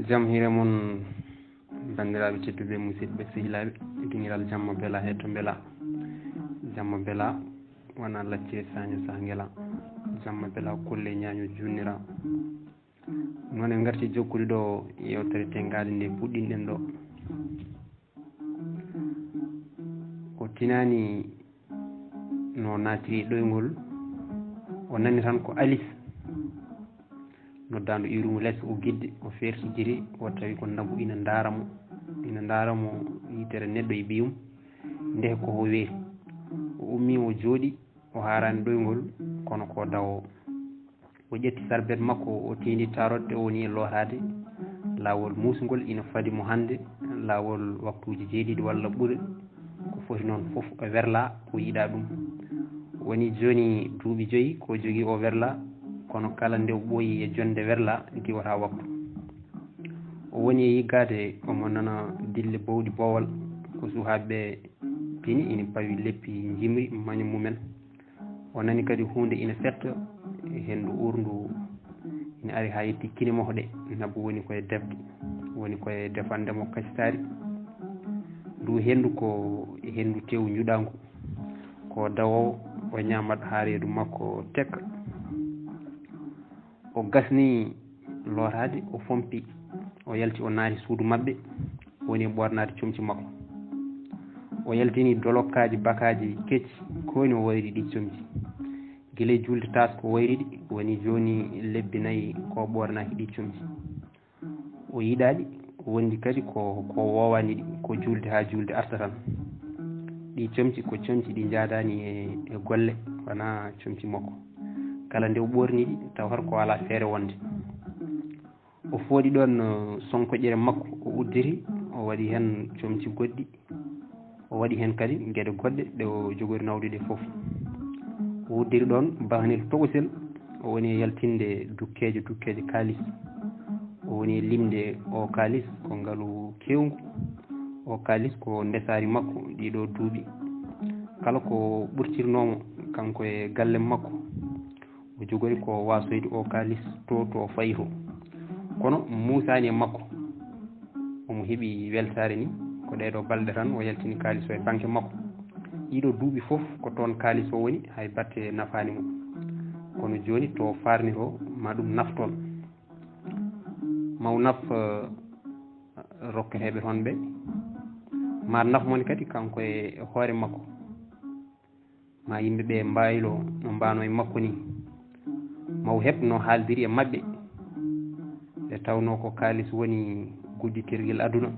jam hire mon bandiraɓe tedduɓe musidɓe sehilaɓe diniral jamma bela hetto bela jamma bela wona lacce saño sa guela jamma bela kulle ñaño junnira noon en garti jokkude ɗo yewtere tengade nde puɗɗinɗen ɗo o tinani no natiri ɗoygol o nani tan ko alice noddaɗo irumu less o guidde o fertijiri o tawi ko ndagu ina daramo yitere neɗɗo e ɓiyum nde ko weeti o ummi o jooɗi o harani ɗoygol kono ko dawo o ƴetti sarbet makko o tindi tarodde o woni e lorade lawol musgol ina fadimo hande lawol waktuji jeeɗiɗi walla ɓuuri ko foti noon foof o werla o yiiɗa ɗum woni joni duuɓi 5 ko jogui o werla kono kala nde ɓooyi e jonde werla diwata waktu o woni e yiggade omo nana dille bowɗi bowal ko sukaɓeɓe pini ina pawi leppi jimri maño mumen o nani kadi hunde ina fetta hendu urndu ina ari ha yetti kinimoho ɗe nabbu woni koye defde woni koye defandemo kasitari ndu hendu ko hendu tew juɗangu ko dawowo o ñamat ha reedu makko tekka o gasni lorade o fompi o yalti o naati suudu mabɓe woni ɓornade comci makko o yaltini dolokkaji bakaji kecci koni o wayri ɗi comci guila julde tas ko wayri ɗi woni joni lebbi 4 ko ɓornaki ɗi comci o yiiɗaɗi o wondi kadi ko wowani ɗi ko julde ha julde arta tan ɗi comci ko comci ɗi jadani e golle wona comci makko kala nde o ɓorni ɗi taw har ko ala feere wonde o fooɗi ɗon sonkoƴere makko o uddiri o waɗi hen comci goɗɗi o waɗi hen kadi gueɗe goɗɗe ɗe o jogori nawde ɗe foof o uddiri ɗon bahnel tokosel o woni e yaltinde dukkeje kalis o woni e limde o kalis ko ngaalu kewngu o kalis ko ndesari makko ɗiɗo duuɓi kala ko ɓurtirnomo kanko e galle makko o jogori ko wasoyde o kalis to fayi to kono musani e makko omo heeɓi weltare ni ko ɗeɗo balɗe tan o yaltini kalis o e banque makko ɗiɗo duuɓi foof ko toon kalis o woni hay batte nafani mo kono joni to farni to ma ɗum naftol maw naf rokketeɓe toon ɓe ma nafmoni kadi kanko e hoore makko ma yimɓeɓe mbaylo no mbano e makko ni maw heɓ no haaldiri e mabɓe ɓe tawno ko kalis woni gudditirguel aduna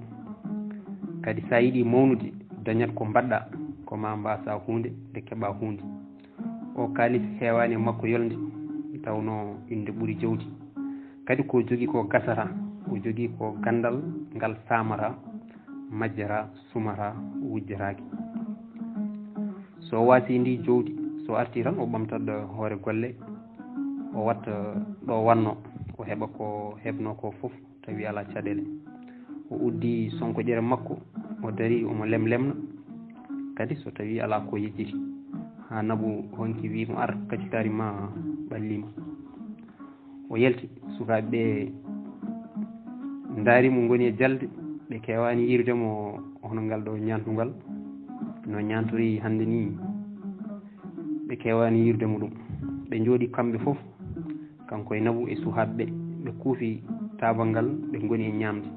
kadi sa yiiɗi mawnude dañat ko mbaɗɗa ko ma mbasa hunde nde keeɓa hunde o kalis hewani e makko yolde tawno inde ɓuuri jawdi kadi ko jogui ko gasata o jogui ko gandal ngal samata majjata sumata wujjataki so wasi ndi jawdi so arti tan o ɓamtat hoore golle o watta ɗo wanno o heɓa ko heɓno ko foof tawi ala caɗele o uddi sonkoƴere makko o dari omo lemlemna kadi so tawi ala ko yejjiti ha naabu honki wimo ar kacitari ma ɓallima o yalti sukaɓeɓe darimo goni e jalde ɓe kewani yirdemo hono ngal ɗo ñantugal no ñantori hande ni ɓe kewani yirdemo ɗum ɓe jooɗi kamɓe foof kanko e naabu e sukaɓeɓe ɓe kuufi tabal ngal ɓe goni e ñamde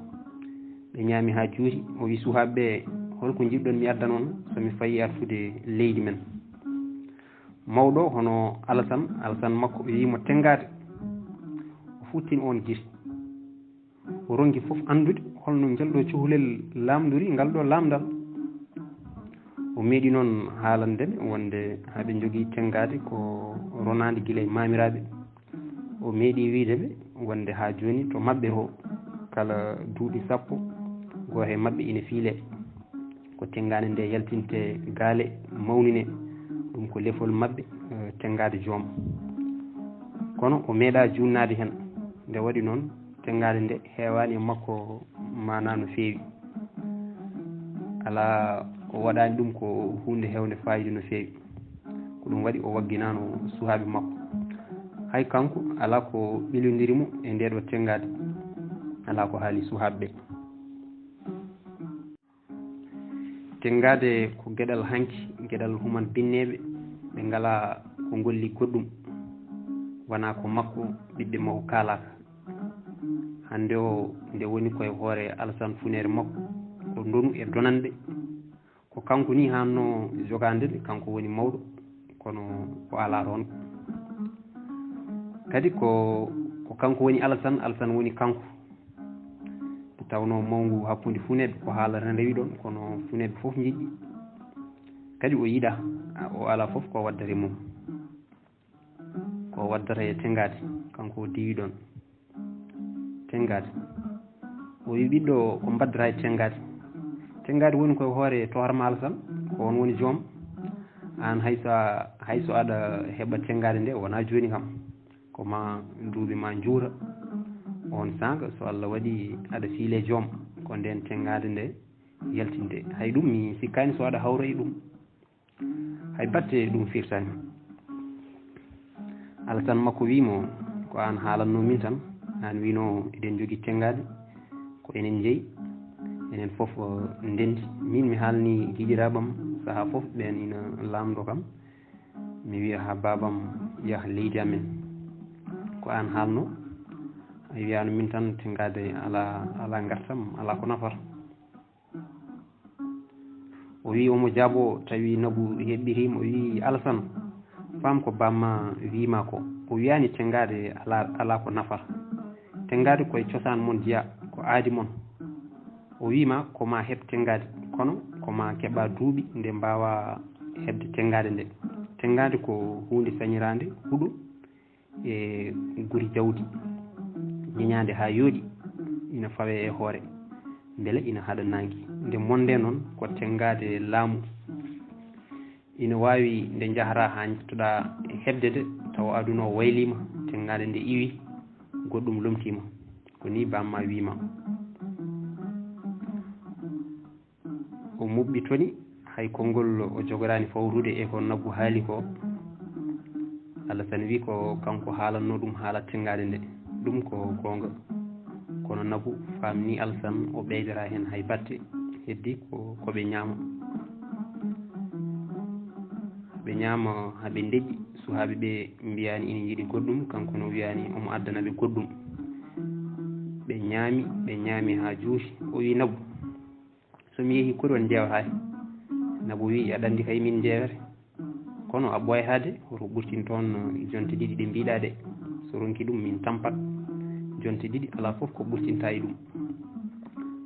ɓe ñaami ha juuti o wi sukaɓeɓe holko jiɗɗon mi addan on somi fayi artude leydi men mawɗo hono alassane makko wimo tengade o futtini on guite o ronki foof andude holno jalɗo cukalel lamdori ngal ɗo lamdal o meeɗi noon haalandeɓe wonde haɓe jogui tengade ko ronade guila e mamiraɓe o meeɗi wideɓe wonde ha joni to mabɓe to kala duuɓi 10 goto e mabɓe ina fiile ko tengade nde yaltinte gaale mawnine ɗum ko lefol mabɓe tengade joom kono o meeɗa junnade hen nde waɗi noon tengade nde hewani e makko mana no feewi ala o waɗani ɗum ko hunde hewde fayida no feewi ko ɗum waɗi o wagginano sukaɓe makko hay kanko ala ko ɓilodirimo e ndeɗo tengade ala ko haali suhaɓe tengade ko gueɗal hanki gueɗal human binneɓe ɓe ngala ko golli goɗɗum wona ko makko ɓiɓɓe makko kalaka hande o nde woni koye hoore Alassane Funere makko ko ndonu e donande ko kanko ni hanno jogande nde kanko woni mawɗo kono ko ala toon kadi ko kanko woni Alassane woni kanko tawno mawngu hakkude Funeɓe ko haalata rewi ɗon kono Funeɓe fof jiɗɗi kadi o yiɗa o ala fof ko waddare mum ko waddata e tengade kanko o diwi ɗon tengade o wi ɓiɗɗo ko baddata e tengade woni koye hoore tohorma Alassane ko on woni joom an hayso aɗa heɓa tengade nde wona joni kam koma duuɓi ma juura on sanga so Allah waɗi aɗa siile joom ko nden tengade nde yaltinde hay ɗum mi sikkani so aɗa hawra e ɗum hay batte ɗum firtani Alassane makko wimo ko an haalanno min tan an wino eɗen jogui tengade ko enen jeeyi enen foof ndendi min mi haalni guiƴiraɓam saaha foof ɓen ina lamdo kam mi wiya ha babam yaaha leydi amen ko an haalno a wiyano min tan tengade ala gartam ala ko nafata o wi omo jaabo tawi Nabou heɓɓirima o wi Alassane fam ko bamma wima ko o wiyani tengade ala ko nafata tengade koye cosaan mon jeeya ko aadi mon o wima koma heeb tengade kono koma keeɓa duuɓi nde mbawa hebde tengade ko hunde sañirande huuɗo e guri jawdi ñeñade ha yooɗi ina fawe e hoore beele ina haɗa nangi nde monde noon ko tengade laamu ina wawi nde jahata ha jettoɗa hebde de taw aduna o waylima tengade nde iwi goɗɗum lomtima ko ni bamma wima o muɓɓi toni hay konngol o jogorani fawrude e ko Nabou haali ko Alassane wi ko kanko haalanno ɗum haala tengade nde ɗum ko gonga kono Nabou famni Alassane o ɓeydara hen hay batte heddi koɓe ñaama haɓe deƴƴi suhaɓe ɓe mbiyani ina jiiɗi goɗɗum kanko no wiyani omo addanaɓe goɗɗum ɓe ñaami ha juuti o wi Nabou somi yeehi kodi on jewtaki Nabou wi aɗa andi kay min jewete kono a ɓoyatade woto ɓurtin toon jonte ɗiɗi ɗe mbiɗa ɗe so ronki ɗum min tampat jonte ɗiɗi ala foof ko ɓurtinta e ɗum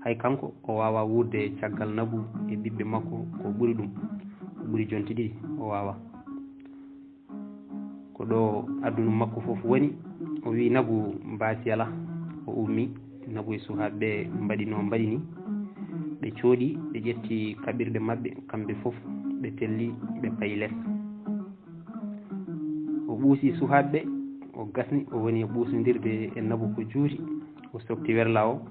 hay kanko o wawa wurde caggal Nabou e ɓiɓɓe makko ko ɓuuri ɗum ko ɓuuri jonte ɗiɗi o wawa ko ɗo aduna makko foof woni o wi Nabou mbasi ala o ummi Nabou e suhaɓeɓe mbaɗi no mbaɗi ni ɓe cooɗi ɓe ƴetti kaɓirɗe mabɓe kamɓe foof ɓe telli ɓe payi less o ɓuusi suhaɓeɓe o gasni o woni e ɓuusodirde e Nabou ko juuti o softi werla o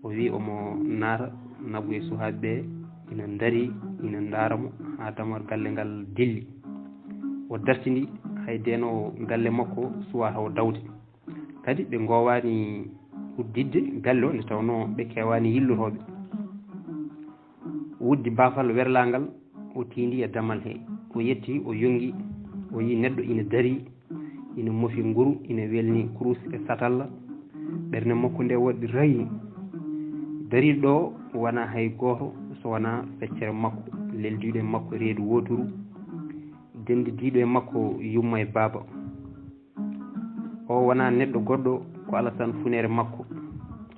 wi omo naata Nabou e suhaɓeɓe ina daari ina daaramo ha damor galle ngal dilli o dartidi hay denowo galle makko suwata o dawde kadi ɓe gowani uddidde galle o nde tawno ɓe kewani yillotoɓe o wuddi baafal werlagal o tindi e damal he o yetti o yongi o yi neɗɗo ina daari ina mofi nguru ina welni kurus e satalla ɓernde makko nde waɗi rayi dariɗo ɗo wona hay goto so wona feccere makko leldiɗo e makko reedu woturu dendidiɗo e makko yumma e baaba o wona neɗɗo goɗɗo ko Alassane Funere makko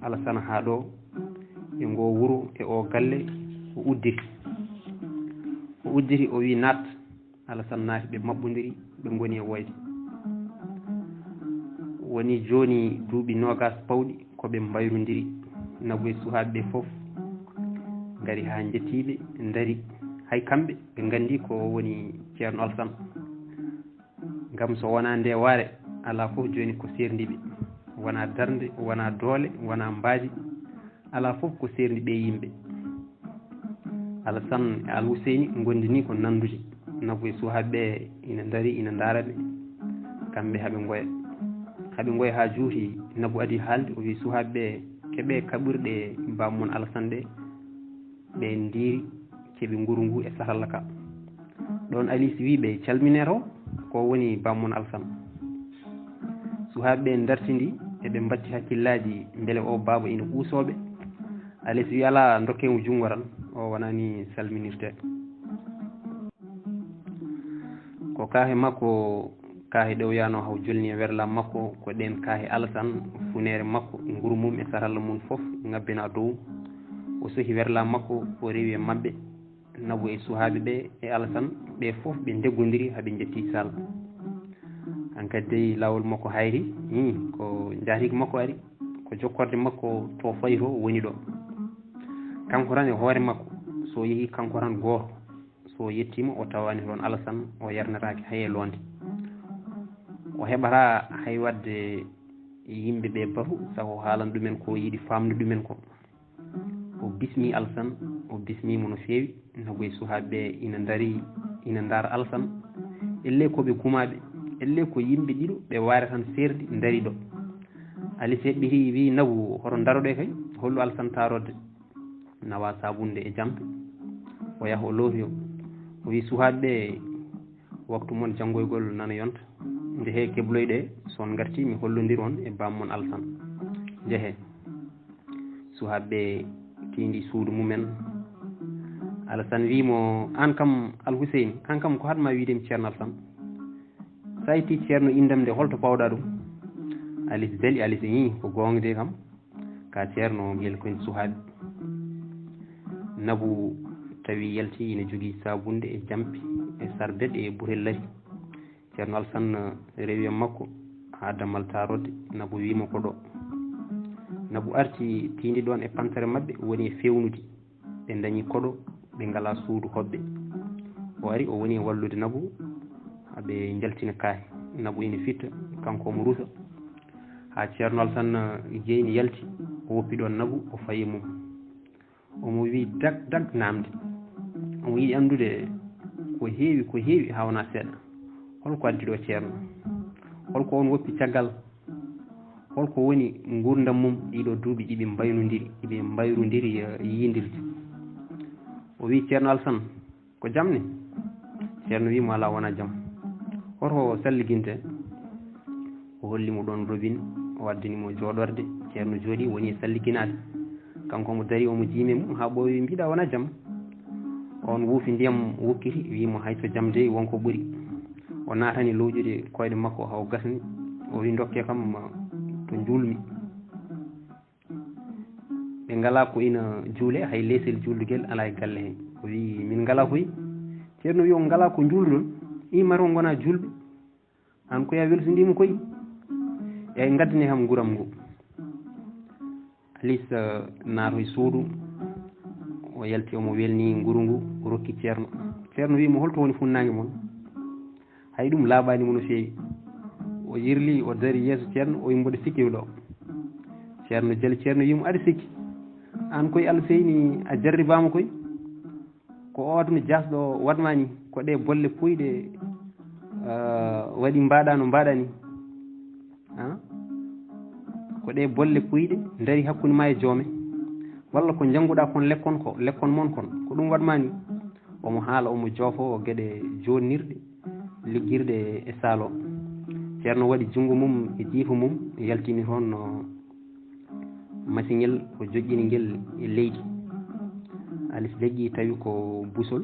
Alassane ha ɗo e ngo wuuro e o galle o udditi o wi nat Alassane naati ɓe maɓɓodiri ɓe goni e woyde woni joni duuɓi nogas pawɗi koɓe mbayrodiri Nabou e suhaɓeɓe foof gari ha jettiɓe daari hay kamɓe ɓe gandi ko woni ceerno Alassane gam so wona nde waare ala foof joni ko serdiɓe wona darde wona doole wona mbaadi ala foof ko serdi ɓe yimɓe Alassane e Alhuseyni gondini ko nandude Nabou e suhaɓeɓe ina daari ina daaraɓe kamɓe haɓe gooya ha juuti Nabou adi haalde o wi suhaɓeɓe keɓe kaɓirɗe bammon Alassane ɓe ndiri keɓe nguru ngu e saralla ka ɗon Alice wi ɓe calminero ko woni bammon Alassane suhaɓeɓe dartidi eɓe mbatti hakkillaji beele o baba ina ɓuusoɓe Alice wi ala dokkemo jungo tan o wonani salminirte ko kaahe makko kaahe ɗowyano haw jolni e werlam makko ko ɗen kaahe Alassane funere makko nguru mum e saralla mum foof ngabbina dow o sohi werlam makko o rewi e mabɓe Nabou e suhaɓeɓe e Alassane ɓe foof ɓe deggodiri haaɓe jetti sall hankkadi lawol makko hayri ko jaatigi makko ari ko jokkorde makko to fayi to woni ɗo kanko tan e hoore makko so yeehi kanko tan goto so yettima o tawani toon Alassane o yarnetake haye londe o heɓata hay wadde yimɓeɓe batu sago haalan ɗumen ko yiiɗi famde ɗumen ko o bismi Alassane o bismimo no fewi Nabou e suhaɓeɓe ina daara Alassane elle koɓe gumaɓe elle ko yimɓe ɗiɗo ɓe waare tan serdi daari ɗo Alice heɓɓiti wi Nabou hoto daroɗe kay hollu Alassane tarode nawa sabunde e jampe o yaha o lootoyo o wi suhaɓeɓe waktu moon janggoygol nana yonta nde he kebloyɗe son garti mi hollodir on e bammon Alassane jeehe suhaɓeɓe tindi suudu mumen Alassane wimo an kam Alhuseyni an kam ko hatma wiidemi ceerno Alassane sa itti ceerno indam nde holto pawɗa ɗum Alice beeli Alice ko gonga de kam ka ceerno guel koye suhaɓe Nabou tawi yalti ina jogui sabunde e jampi e sarbet e burellari ceerno Alassane rewi e makko ha dammal tarode Nabou wimo ko ɗo Nabou arti tindi ɗon e pantere mabɓe woni e fewnude ɓe dañi koɗo ɓe ngala suudu hoɓɓe o ari o woni e wallude Nabou haaɓe jaltina kaahe Nabou ina fitta kanko omo rusa ha ceerno Alassane jeyni yalti o woppi ɗon Nabou o fayi mum omo wi dag namde omo yiɗi andude ko heewi ha wona seeɗa holko addi ɗo ceerno holko on woppi caggal holko woni gurdam mum ɗiɗo duuɓi ɗiɓe mbayrodiri yiidirde o wi ceerno Alassane ko jamne ceerno wimo ala wona jaam hoto salliginte o hollimo ɗon robine o waddinimo jooɗorde ceerno jooɗi woni e salliginade kanko omo dari omo jiime mum ha ɓooyi mbiɗa wona jaam on wuufi ndiyam wukkiti wimo hayso jaam de wonko ɓuuri o natani lowƴude koyɗe makko haw gasni o wi dokke kam to julmi ɓe ngala ko ina juule hay leesel julduguel ala e galle he o wi min ngala koy ceerno wi on ngala ko julɗon imata o gona julɓe an koya welsudima koy eyyi gaddane kam guuram ngu Alice naato e suudu o yalti omo welni nguru ngu o rokki ceerno wimo holto woni funnague moon hay ɗum laaɓanimo no feewi o yirli o dari yeeso ceerno o wi mboɗo sikki ɗo ceerno jaali ceerno wimo aɗa sikki an koye Alseyni a jarribama koy ko o aduna jasɗo waɗmani ko ɗe bolle puyɗe waɗi mbaɗa no mbaɗa ni ko ɗe bolle puyɗe daari hakkude ma e joome walla ko jannguɗa kon lekkon moon kon ko ɗum waɗmani omo haala omo joofo gueɗe jonnirɗe liggirɗe e saalo ceerno waɗi junngo mum e jiifa mum yaltini toon masiŋel o joƴƴini ngel e leydi Alice leƴƴi tawi ko busol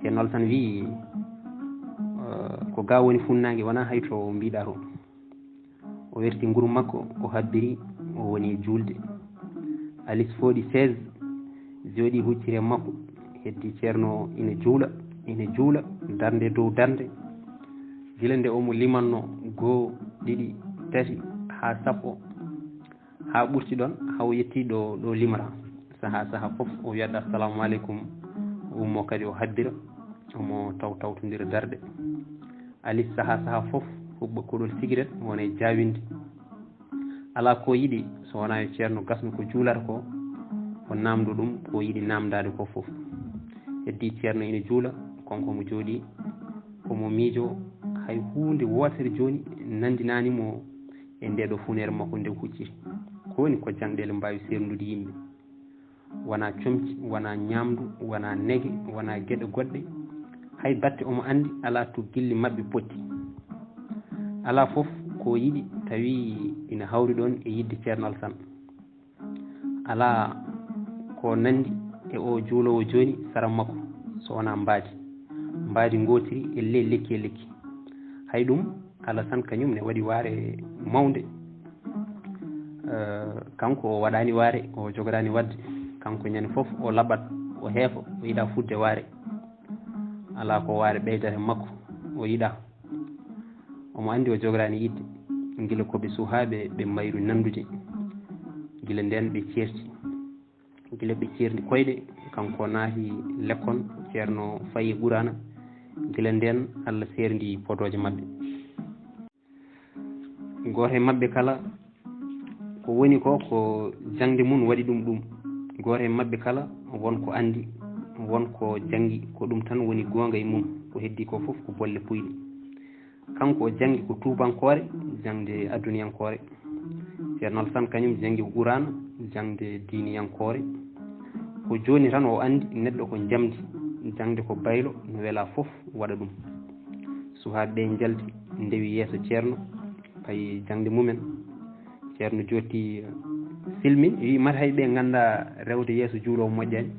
ceerno Alassane wi ko ga woni funnague wona hayto mbiɗa to o werti nguru makko o habbiri o woni julde Alice fooɗi 16 jooɗi huccire makko heddi ceerno ina juula darde dow darde gila nde omo limanno 1 2 3 ha 10 ha ɓurti ɗon haw yetti ɗo limata saaha foof o wiyat assalamu aleykum ummo kadi o habbira omo tawtodira darde Alice saaha foof huɓɓa koɗol cigarette wona e jawinde ala ko yiɗi so wona e ceerno gasno ko juulata ko o namdo ɗum ko yiɗi namdade ko foof heddi ceerno ina juula konko mo jooɗi omo miijo hay hunde wotere joni nandinanimo e ndeɗo funere makko nde hucciri ko woni ko jangɗele mbawi sernude yimɓe wona comci wona ñamdu wona nege wona gueɗe goɗɗe hay batte omo andi ala to gilli mabɓe potti ala fof ko yiɗi tawi ina hawri ɗon e yidde ceerno Alassane ala ko nandi e o juulowo joni sara makko so wona mbaadi gotiri e lekki hay ɗum Alassane kañum ne waɗi waare mawde kanko o waɗani waare o jogoɗani wadde kanko ñande fof o laɓat o heefa o yiɗa fudde waare ala ko waare ɓeydata makko o yiɗa omo andi o jogoɗani yidde gila koɓe suhaɓe ɓe mayru nandude gila nden ɓe ceerti gila ɓe ceerdi koyɗe kanko naati lekkon ceerno fayi ɓurana gila nden Allah serdi podoje mabɓe goto e mabɓe kala ko woni ko jangde mum waɗi ɗum goto e mabɓe kala wonko andi wonko jangi ko ɗum tan woni gonga e mum ko heddi ko fof ko bolle puyɗe kanko o jangi ko tubankore jangde aduniyankore ceerno Alassane kañum jangi ko qur'ana jangde diniyankore ko joni tan o andi neɗɗo ko jamdi jangde ko baylo no wela fof waɗa ɗum suhaɓe jaldi ndewi yeeso ceerno pay jangde mumen ceerno jotti silmin wi mata hay ɓe ganda rewde yeeso juulowo moƴƴani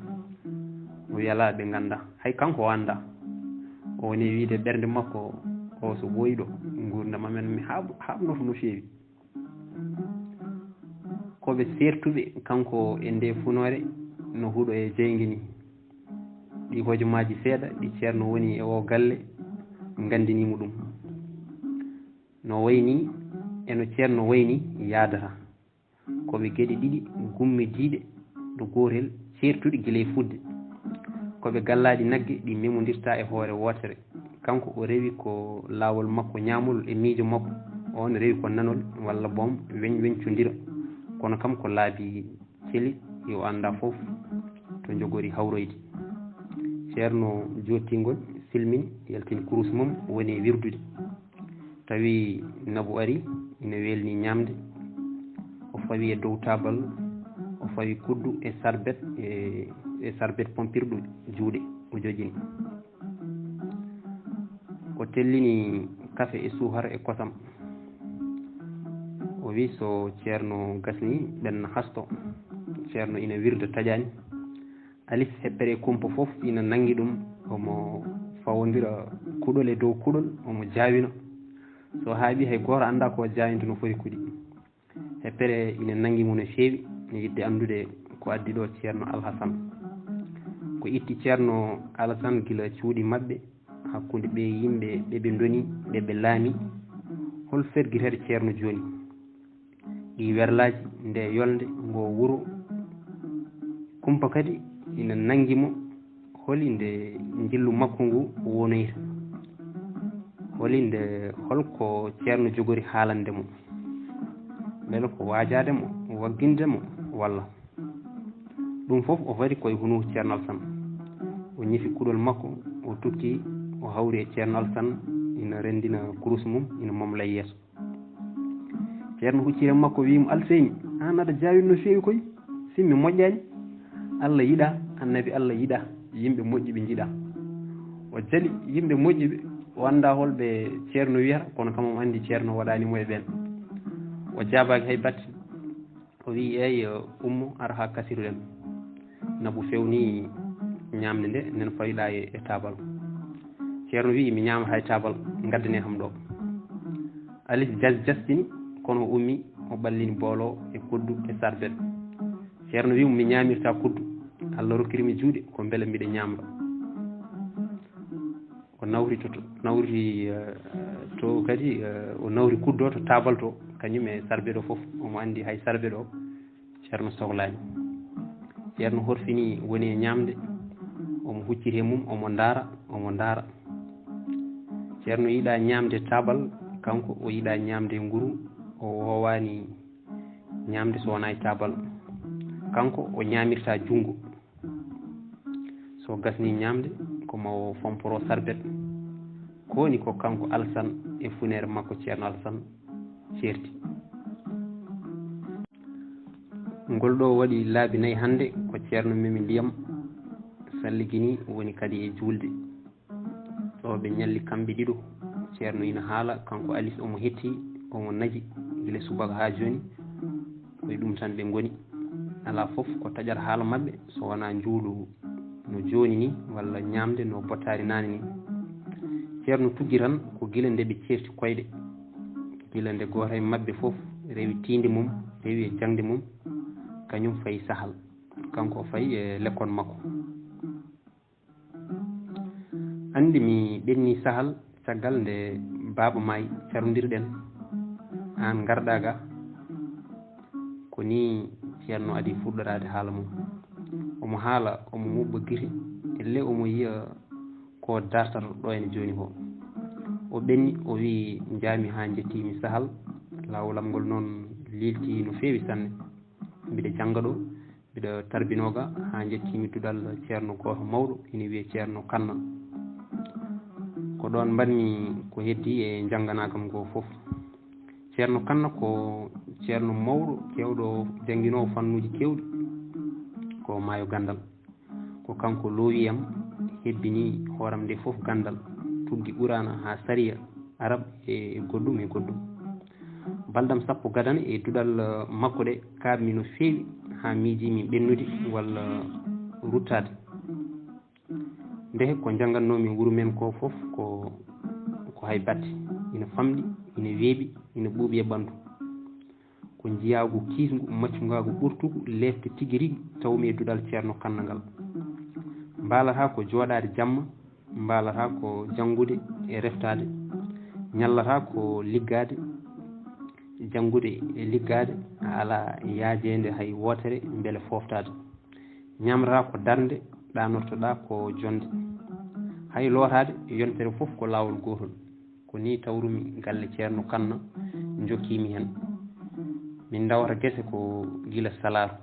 o wi ala ɓe ganda hay kanko o anda o woni wiide ɓernde makko o so ɓooyiɗo gurdam amen mi haɓnoto no feewi koɓe sertuɓe kanko e nde funore no huuɗo e jeygue ni ɗi hojomaji seeɗa ɗi ceerno woni e o galle gandinimo ɗum no wayni eno ceerno wayni yaadata koɓe gueɗe ɗiɗi gummidiɗe ɗo gotel certuɗe guila e fudde koɓe gallaɗi naggue ɗi memodirta e hoore wotere kanko o rewi ko lawol makko ñamol e miijo makko on rewi ko nanol walla boom weñcodira kono kam ko laabi ceeli yo anda foof to jogori hawroyde ceerno jottingol silmini yaltini kurus mum woni e wirdude tawi nabu ari ina welni ñamde o fawi e dow tabal o fawi kuddu e sarbet pompirɗo juuɗe o jojini o tellini kafe e suhara e kosam o wi so ceerno gasni ɓenna hasto ceerno ina wirda taƴani alis heɓɓere kumpa fof ina nangi ɗum omo fawodira kuɗol e dow kuɗol omo jawina so haaɓi hay goto anda ko jawinde no foti kuuɗi heɓɓere ina nangi mum no feewi ne yidde andude ko addi ɗo ceerno Alassane ko itti ceerno Alassane gila cuuɗi mabɓe hakkude ɓe yimɓe ɓeɓe doni ɓeɓe laami hol ferguitere ceerno joni ɗi werlaji nde yolde ngo wuuro kumpa kadi ina nanguimo holi nde jillu makko ngu wonoyta holi nde holko ceerno jogori haalande mo beele ko wajademo waggindemo walla ɗum fof o waɗi koye huno ceerno Alassane o ñifi kuɗol makko o tukki o hawri e ceerno Alassane ina rendina kurus mum ina momla yeeso ceerno huccire makko wimo alseyni an aɗa jawin no feewi koy simmi moƴƴani Allah yiɗa annabi Allah yiɗa yimɓe moƴƴiɓe jiiɗa o jaali yimɓe moƴƴiɓe o anda holɓe ceerno wiyata kono kam o andi ceerno waɗanimo e ɓen o jabaki hay batte o wi eyi ummo ara ha kasiruɗen nabu fewni ñamde nde nen fawiɗa e tabal ceerno wi mi ñama hay tabal gaddane kam ɗo alis jastini kono o ummi o ɓallini boolo e kuddu e sarbet ceerno wi mi ñamirta kuddu Allah rokkirimi juuɗe ko beele mbiɗa ñamra o nawri to kadi o nawri kuddu o to tabal to kañum e sarbet o foof omo andi hay sarbet o ceerno sohlani ceerno horfini woni e ñamde omo hucciti mum omo daara ceerno yiiɗa ñamde tabal kanko o yiiɗa ñamde nguru o wowani ñamde so wona e tabal kanko o ñamirta jungo so gasni ñamde komo fomporo sarbet ko woni ko kanko Alassane e funere makko ceerno Alassane certi ngol ɗo waɗi laabi nayi hannde ko ceerno Mimi Ndiyam salligini woni kadi e julde ɗo ɓe ñalli kamɓe ɗiɗo ceerno ina haala kanko Alice omo hetti omo naji gila subaka ha joni koye ɗum tan ɓe goni ala foof ko taƴata haala mabɓe so wona juulu no joni ni walla ñamde no bottari nane ni ceerno tuggi tan ko gila nde ɓe certi koyɗe gila nde goto e mabɓe foof rewi tinde mum rewi e jangde mum kañum fayi sahal kanko o fayi e l'école makko andi mi ɓenni sahal caggal nde baaba maayi carodirɗen an garɗa ga ko ni ceerno adi fuɗɗorade haala mum omo haala omo mubba guite elle omo yiya ko dartata ɗo ene joni ko o ɓenni o wi jaami ha jettimi sahal lawolam ngol noon lilti no feewi sanne mbiɗa jangga ɗo mbiɗa tarbinoga ha jettimi duɗal ceerno goto mawɗo ina wiye ceerno Kanna ko ɗon mbanmi ko heddi e janganagam go foof ceerno Kanna ko ceerno mawɗo kewɗo jangguinowo fannuji kewɗi ko maayo gandal ko kanko loowiyam hebbini hooram nde foof gandal tuggi ɓurana ha sariya arab e goɗɗum e goɗɗum baldam sappo gadana e duɗal makko ɗe kaɓmi no feewi ha miijimi ɓennude walla ruttade nde ko janggannomi wuuro men ko foof ko hay batte ina famɗi ina weeɓi ina ɓuuɓi e ɓandu ko jiyagu kiisgu maccugagu ɓurtugu lefte tigui rigui tawmi e duɗal ceerno Kanna ngal mbalata ko joɗade jamma mbalata ko janggude e reftade ñallata ko liggade janggude e liggade ala yaajede hay wotere beele foftade ñamrata ko darde ɗanortoɗa ko jonde hay lotade yontere foof ko lawol gotol ko ni tawrumi galle ceerno Kanna jokkimi hen min dawata guese ko gila salaru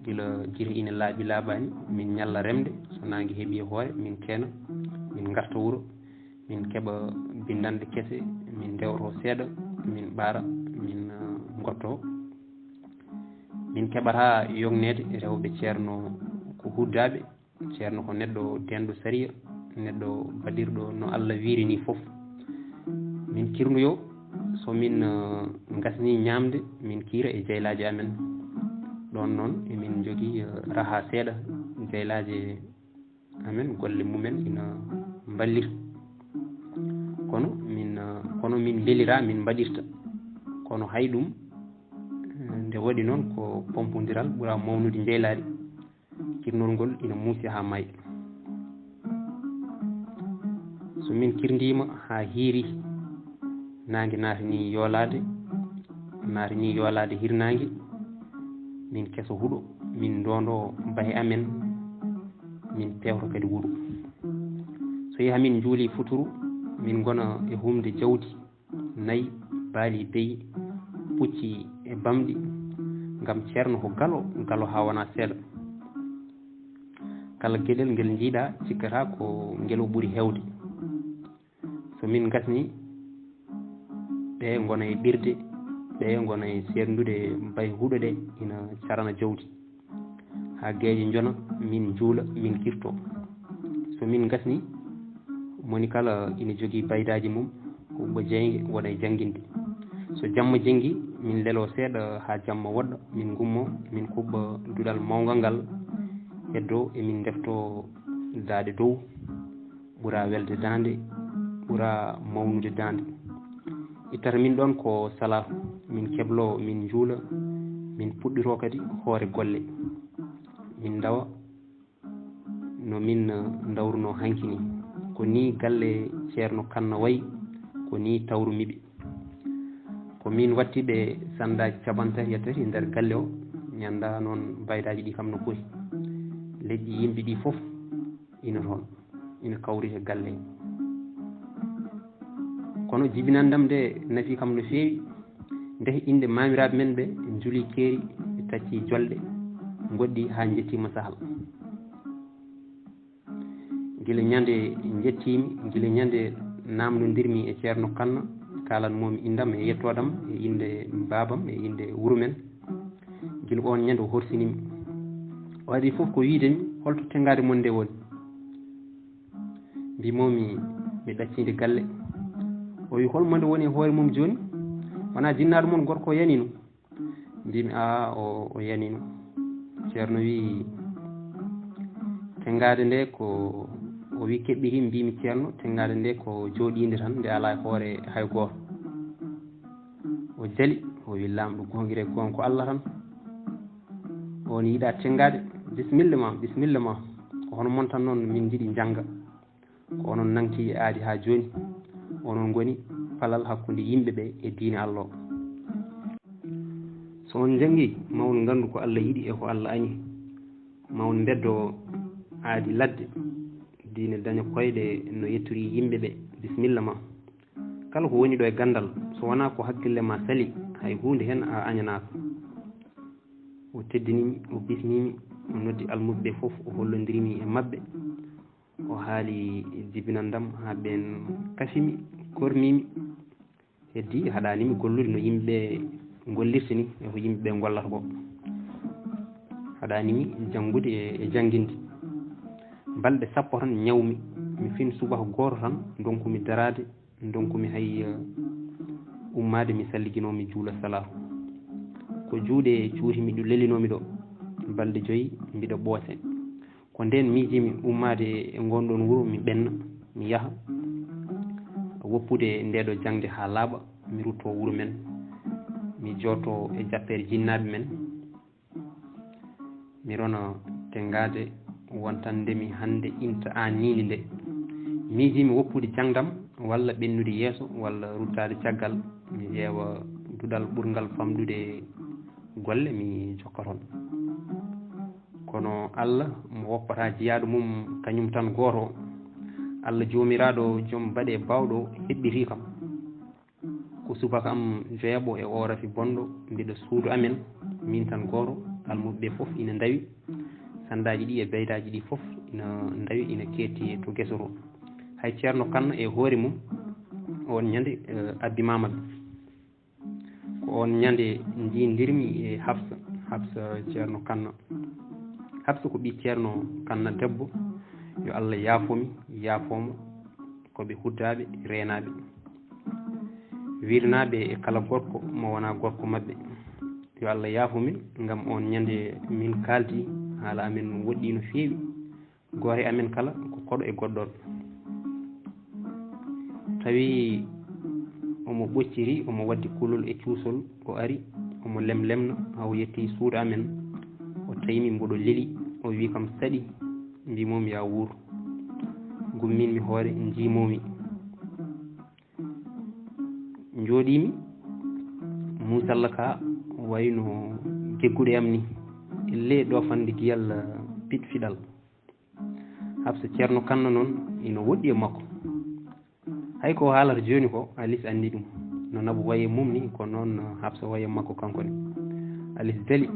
gila guite ina laaɓi laaɓani min ñalla remde so nangue heeɓi e hoore min keena min garta wuuro min keeɓa bindande kese min dewto seeɗa min ɓaara min gotto min keɓata yognede rewɓe ceerno ko huddaɓe ceerno ko neɗɗo denɗo sariya neɗɗo baɗirɗo no Allah wiiri ni foof min kirnuyo so min gasni ñamde min kiira e jeylaji amen ɗon noon emin jogui raha seeɗa jeylaji amen golle mumen ina ballir kono min lelira min mbaɗirta kono hay ɗum nde waɗi noon ko pompodiral ɓuura mawnude jeyladi kirnol ngol ina muusi ha maayi so min kirdima ha hiiri nangue natani yoolade hirnangue min keeso huuɗo min dondo baahe amen min pewto kadi wuuro so yaha min juuli futuru min gona e humde jawdi nayyi baali beyi pucci e bamɗi gam ceerno ko galo ha wona seeɗa kala gueɗel nguel jiiɗa cikkata ko nguel ɓuuri hewde so min gasni ɓe gona e ɓirde ɓe gona e serdude baye huuɗo ɗe ina carana jawdi ha gueƴe jona min juula min kirto so min gasni moni kala ina jogui baydaji mum huɓɓa jeygue wona e jangguinde so jamma janggi min leelo seeɗa ha jamma woɗɗo min gummo min kuɓɓa duɗal mawgal ngal heddo emin defto daade dow ɓuura welde dande ɓuura mawnude dande ittata min ɗon ko salahu min keblo min juula min puɗɗito kadi hoore golle min dawa no min dawruno hankini ko ni galle ceerno Kanna wayi ko ni tawrumiɓe ko min wattiɓe sandaji capantati e tati nder galle o mi anda noon baydaji ɗi kam no poti leƴƴi yimɓe ɗi foof ina toon ina kawri e galle kono jibinandam nde nafi kam no feewi nde inde mamiraɓe men ɓe juuli keeri e tacci jolɗe goɗɗi ha jettima sahal guila ñande jettimi guila ñande namdodirmi e ceerno Kanna kalanmomi indam e yettodam e inde babam e inde wuuro men gila on ñande o horsinimi o waɗi fof ko wiidemi holto tengade mon nde woni mbimomi mi ɗaccide galle o wi holmo nde woni e hoore mum joni wona jinnaɗo mon gorko o yanino mbimi o yanino ceerno wi tengade nde ko o wi keɓɓi him mbimi ceerno tengade nde ko jooɗinde tan nde ala e hoore hay goto o jali o wi lamɗo gonguire gon ko Allah tan on yiiɗa tengade bisimilla ma ko hono mon tan noon min jiiɗi jangga ko onon nanki aadi ha joni onon goni palal hakkude yimɓeɓe e diine Allah o so on jangi mawon gandu ko Allah yiɗi e ko Allah añi mawon beddo aadi ladde diine daña koyɗe no yettori yimɓeɓe bisimilla ma kala ko woni ɗo e gandal so wona ko hakkille ma sali hay hunde hen a añanaka o teddinimi o bisnimi o noddi almuɓe fof o hollodirimi e mabɓe o haali jibinandam ha ɓen kasimi kornimi heddi haɗanimi gollude no yimɓeɓe gollirta ni e ko yimɓeɓe gollata ko haɗanimi janggude e jangguinde balɗe 10 tan ñawmi mi fin subaka goto tan donkumi darade donkumi hay ummade mi salliginomi juula salahu ko juuɗe cuutimi ɗo lelinomi ɗo balɗe 5 mbiɗa ɓoose ko nden miijimi ummade e gonɗon wuuro mi ɓenna mi yaaha woppude ndeɗo jangde ha laaɓa mi rutto wuuro men mi jotto e jappere jinnaɓe men mi rona tengade wontandemi hande inta anninde nde miijimi woppude jangdam walla ɓennude yeeso walla ruttade caggal mi ƴeewa duɗal ɓurgal famɗude golle mi jokka toon kono Allah mo woppata jiyaɗo mum kañum tan goto Allah jomiraɗo joom baɗe bawɗo heɓɓiti kam ko subaka am joyaɓo e o rafi bonɗo mbiɗa suudu amen min tan goto almuɓe fof ina dawi sandaji ɗi e beydaji ɗi fof ina dawi ina ketti to guesa to hay ceerno Kanna e hoore mum on ñande abbimamaɓe ko on ñande jindirmi e Habsa ceerno Kanna Habsa ko ɓi ceerno Kanna debbo yo Allah yaafomi yaafomo koɓe huddaɓe renaɓe wirnaɓe e kala gorko mo wona gorko mabɓe yo Allah yaafomin ngam on ñande min kaldi haala amen woɗɗi no feewi goore amen kala ko koɗo e goɗɗoɗo tawi omo ɓocciri omo waddi kulol e cuusol o ari omo lemlemna haw yetti suudu amen o tawimi mboɗo leeli o wi kam saɗi mbimomi ya wuur gumminmi hoore jimomi jooɗimi musalla ka wayno gegguɗe am ni elle ɗo fande giyal piɗ fiɗal Habsa ceerno Kanna noon ina woɗɗi e makko hay ko haalata joni ko Alice andi ɗum no Nabou waye mum ni ko noon Habsa waye makko kankone Alice dali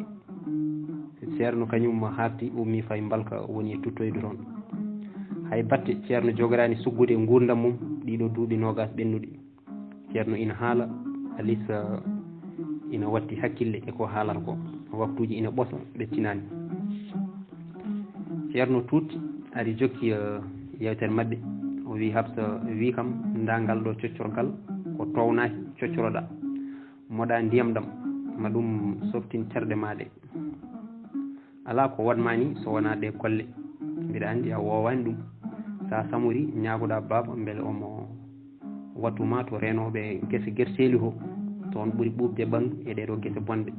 ceerno kañum haatti ummi fay mbalka woni e tuttoyde toon hay batte ceerno jogorani suggude e gurdam mum ɗiɗo duuɓi nogas ɓennuɗi ceerno ina haala Alice ina watti hakkille eko haalata ko waktuji ina ɓosa ɓe tinani ceerno tuuti ari jokki yewtere mabɓe o wi Habsa wi kam ndangal ɗo coccorgal ko townaki coccoroɗa moɗa ndiyam ɗam ma ɗum softin terɗe maɗe ala ko waɗma ni so wona ɗe golle mbiɗa andi a wowani ɗum sa samori ñagoɗa baba beele omo wattuma to renoɓe guese guerteli ho toon ɓuuri ɓuɓde ɓandu e ɗeɗo guese bonɗe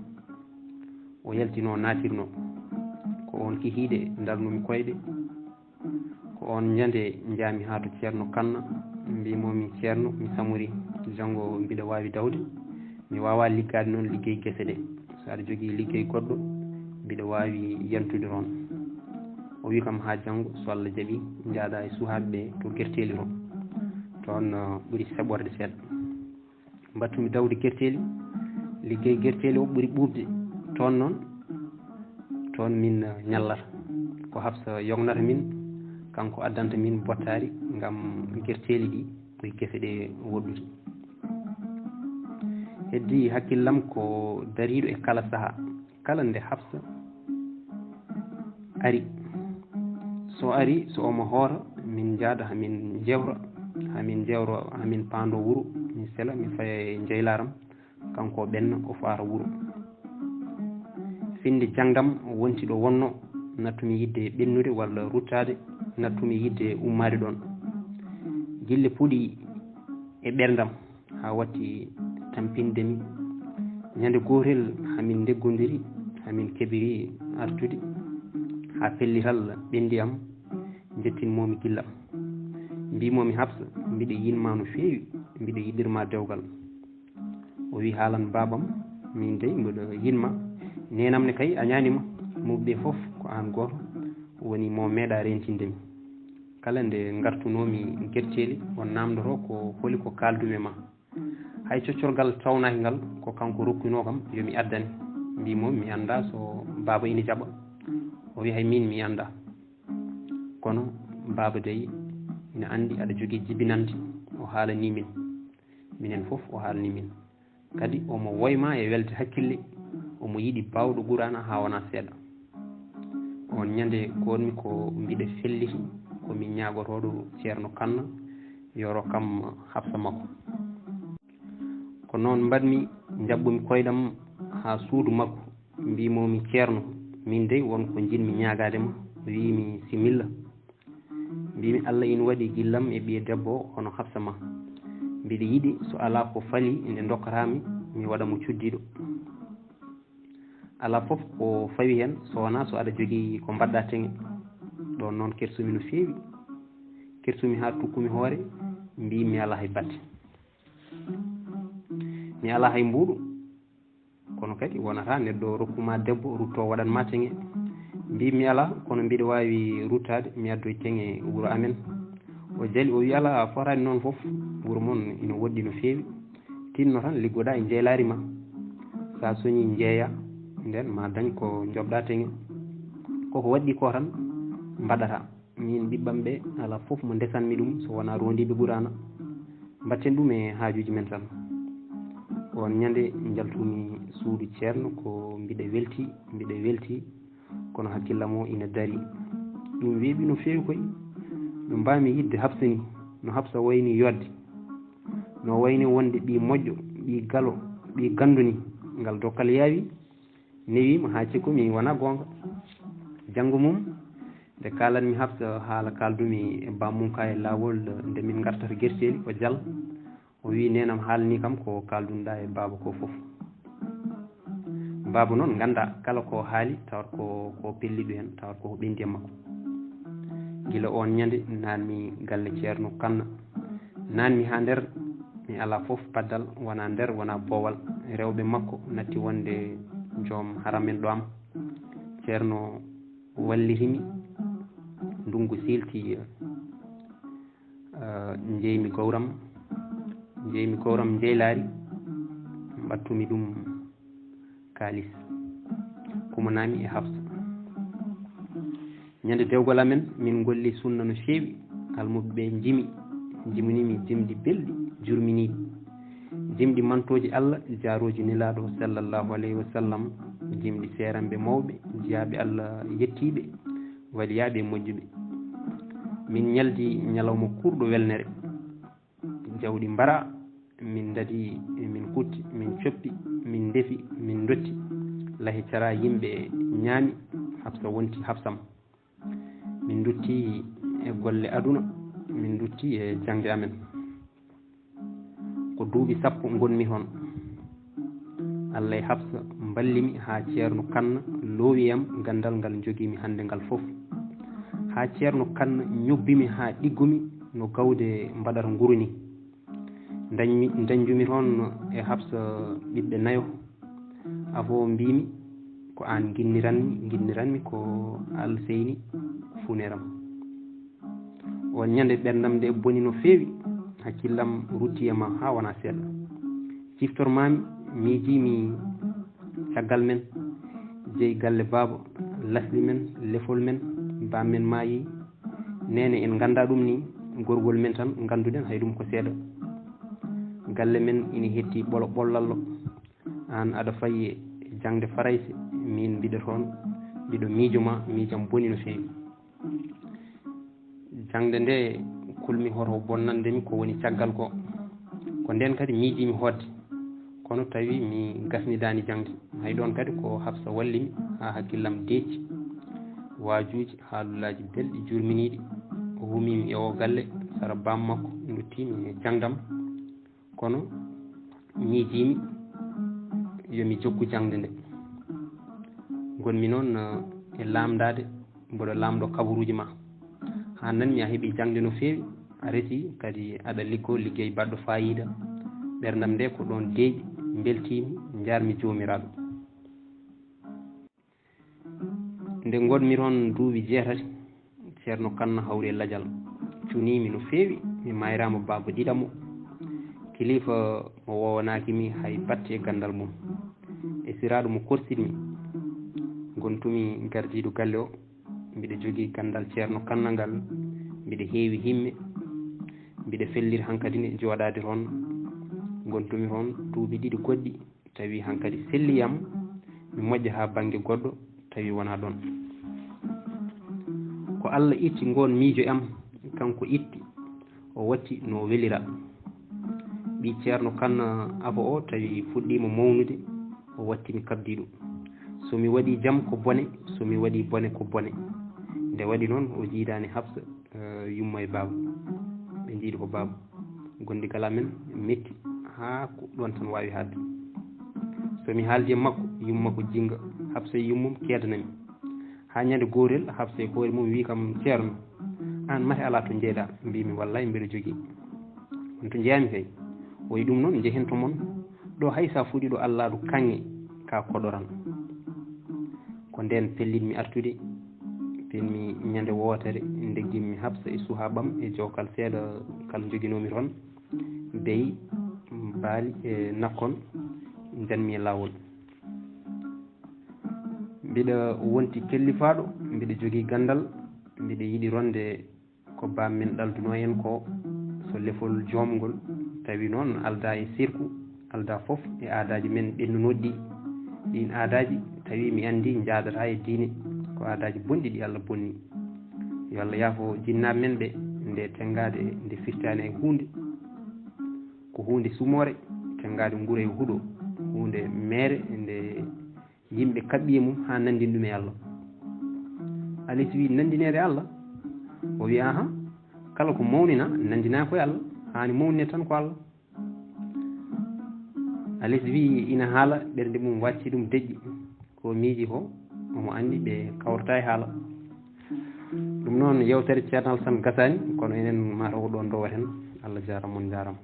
o yaltino natirno ko on kihiɗe darnumi koyɗe ko on ñande jaami ha to ceerno Kanna mbimomi ceerno mi samori janggo mbiɗa wawi dawde mi wawa liggade noon liggey guese ɗe so aɗa jogui liggey goɗɗo mbiɗa wawi yantude toon o wi kam ha janggo so Allah jaaɓi jaaɗa e suhaɓeɓe to guerteli to toon ɓuuri seɓorde seeɗa battumi dawde guerteli liggey guerteli o ɓuuri ɓuɓde toon noon toon min ñallata ko Habsa yognata min kanko addanta min bottari ngam guerteli ɗi koye guese ɗe woɗɗude heddi hakkillam ko dariɗo e kala saaha kala nde Hafsa ari so ari so omo hoora min jaada hamin jewra hamin paando wuro min sela mi faya jeylaram kanko ɓenna o faara wuro finde janggam wonti ɗo wonno nattumi yidde ɓennude walla ruttade nattumi yidde ummade ɗon gille puuɗi e ɓerdam ha watti tampindemi ñande gotel hamin deggodiri hamin keɓiri artude ha pellital ɓendi am jettinmomi gillam mbimomi Hafsa mbiɗa yinma no feewi mbiɗa yiɗirma dewgal o wi haalan babam min dey mbiɗa yinma nenamne kay a ñanima mawɓe foof ko an goto woni mo meeɗa rentindemi kala nde gartunomi guerteli o namdoto ko holi ko kaldumi ma hay coccorgal tawnaki ngal ko kanko rokkuno kam yomi addane mbimomi mi anda so baba ina jaɓa o wi hay min mi anda kono baba dey ina andi aɗa jogui jibinande o haalani min minen foof o haalani min kadi omo woyma e welde hakkille omo yiiɗi bawɗo ɓurana ha wona seeɗa on ñande ko wonmi ko mbiɗa felliti komi ñagotoɗo ceerno Kanna yoro kam Hafsa makko ko noon mbaɗmi jaɓɓumi koyɗam ha suudu makko mbimomi ceerno min dey wonko jinmi ñagadema wimi similla mbimi Allah ina waɗi gillam e ɓiye debbo hono Hafsa ma mbiɗa yiɗi so ala ko faali nde dokkatami mi waɗa mo cuddiɗo ala foof ko fawi hen so wona so aɗa jogui ko mbaɗɗa teŋe ɗon noon kersumi no feewi kersumi ha tukkumi hoore mbi mi ala hay batte mi ala hay mbuuɗu kono kadi wonata neɗɗo rokkuma debbo rutto waɗanma teŋe mbi mi ala kono mbiɗa wawi ruttade mi addoy teŋe wuuro amen o jaali o wi ala fotani noon foof wuuro moon ina woɗɗi no feewi tinno tan liggoɗa e jeelari ma sa soñi jeeya nden ma dañ ko jobɗa teŋe koko waɗɗi ko tan mbaɗata min ɓiɓɓam ɓe ala foof mo ndesanmi ɗum so wona rondiɓe ɓurana mbatten ɗum e haajuji men tan on ñande jaltumi suudu ceerno ko mbiɗa welti kono hakkillam o ina dari ɗum weeɓi no feewi koy no mbami yidde Hafsa ni no Hafsa wayni yodde no wayni wonde ɓi moƴƴo ɓi galo ɓi gandu ni ngal dokkal yaawi newima ha cikkumi wona gonga janggo mum nde kalanmi Hafsa haala kaldumi e bammum ka e lawol nde min gartata guerteli o Dial o wi nenam haalni kam ko kaldunɗa e baba ko foof baba noon ganda kala ko haali tawat ko pelliɗo hen tawat koko ɓendi e makko guila on ñande nanmi galle ceerno Kanna nanmi ha nder mi ala foof paddal wona nder wona boowal rewɓe makko natti wonde joom haramen ɗo am ceerno wallitimi ndungu silti jeymi gowram jeylari mbattumi ɗum kalis kumanami e Hafsa ñande dewgol amen min golli sunna no feewi almuɓe ɓe jiminimi jimɗi belɗi jurminiɗi jimɗi mantoji Allah jaaroji nelaɗo sallllahu alayhi wa sallam jimɗi seeranɓe mawɓe jeeyaɓe Allah yettiɓe waliyaɓe moƴƴuɓe min ñaldi ñalawma kurɗo welnere jawɗi mbara min dadi min kutti min coppi min defi min dotti lahi cara yimɓe ñaami Hafsa wonti Hafsam min dutti e golle aduna min dutti e jangde amen ko duuɓi 10 gonmi toon Allah e Hafsa ballimi ha ceerno Kanna loowiyam gandal ngal jogimi hande ngal foof ha ceerno Kanna ñobbimi ha ɗiggumi no gawde mbaɗata nguru ni dañjumi toon e Hafsa ɓiɓɓe nayo afo mbimi ko an ginniranmi ko Alseyni funeram on ñande ɓerdam nde boni no feewi hakkillam ruttiyema ha wona seeɗa ciftormami miijimi caggal men jeeyi galle baba lasli men lefol men bammen maayi nene en ganda ɗum ni gorgol men tan ganduɗen hay ɗum ko seeɗa galle men ina hetti ɓolo ɓollallo an aɗa fayi jangde farayse min mbiɗa toon mbiɗo miijoma miijam boni no feewi jangde nde kulmi hoto bonnandemi ko woni caggal ko nden kadi miijimi hodde kono tawi mi gasnidani jangde hay ɗon kadi ko habsa wallimi ha hakkillam deecci waajuji haalullaji belɗi jurminiɗi o humimi e o galle sara bam makko duttimi e jangdam kono miijimi yomi jokku jangde nde gonmi noon e lamdade mboɗo lamɗo kabaruji ma ha nanmi a heeɓi jangde no feewi a resi kadi aɗa liggo liggey baɗɗo fayida ɓerdam nde ko ɗon deeƴi beltimi jarmi jomiraɗo nde gonmi toon duuɓi 6 ceerno kanna hawri e ladial cunimi no feewi mi mayrama baba ɗiɗamo kilifa mo wowanakimi hay batte e gandal mum e siraɗo mo korsidmi gontumi gardiɗo galle o mbiɗa jogui gandal ceerno kanna ngal mbiɗa heewi himme mbiɗa felliri hankkadine joɗade toon gontumi toon duuɓi 2 goɗɗi tawi hankkadi selliyam mi moƴƴa ha banggue goɗɗo tawi wona ɗon ko Allah itti ngon miijo am kanko itti o watti no welira ɓi ceerno kanna aba o tawi fuɗɗima mawnude o wattimi kabdiɗo somi waɗi jaam ko bone somi waɗi bone ko bone nde waɗi noon o jiidani habsa yumma e baba ɓe jiiɗi ko baba gondigal amen metti ha ko ɗon tan wawi hadde somi haaldi e makko yumma ko jinga habsa e yummum kedanami ha ñande gotel habsa e hoore mum wi kam ceerno an mate ala to jeeɗa mbimi wallay mbiɗa jogui on to jeeyami kay o wi ɗum noon jehen to mon ɗo hay sa fuuɗi ɗo Allah ɗo kanŋe ka koɗoran ko nden pellinmi artude penmi ñande wootere ndeggimmi habsa e suhabam e jowkal seeɗa kala joguinomi toon beyi baali e nakkon danmi e lawol mbiɗa wonti kellifaɗo mbiɗa jogui gandal mbiɗa yiiɗi ronde ko bammen ɗalduno en ko so lefol jomgol tawi noon alda e sirku alda foof e aadaji men ɓennunoɗi ɗin aadaji tawi mi andi jadata e diine ko aadaji bonɗi ɗi Allah bonni yo Allah yaafo jinnaɓe men ɓe nde tengade nde firtani e hunde ko hunde sumore tengade guura e huuɗo hunde mere nde yimɓe kaɓɓi e mum ha nandini ɗum e Allah alay so wi nandinede e Allah o wi ahan kala ko mawnina nandina koye Allah hani mawnine tan ko Allah alay so wi ina haala ɓernde mum wacci ɗum deƴƴi ko miiji ko omo andi ɓe kawrata e haala ɗum noon yewtere ceerno Alassane gasani kono enen mataw ko ɗon dowaten Allah jarama on jarama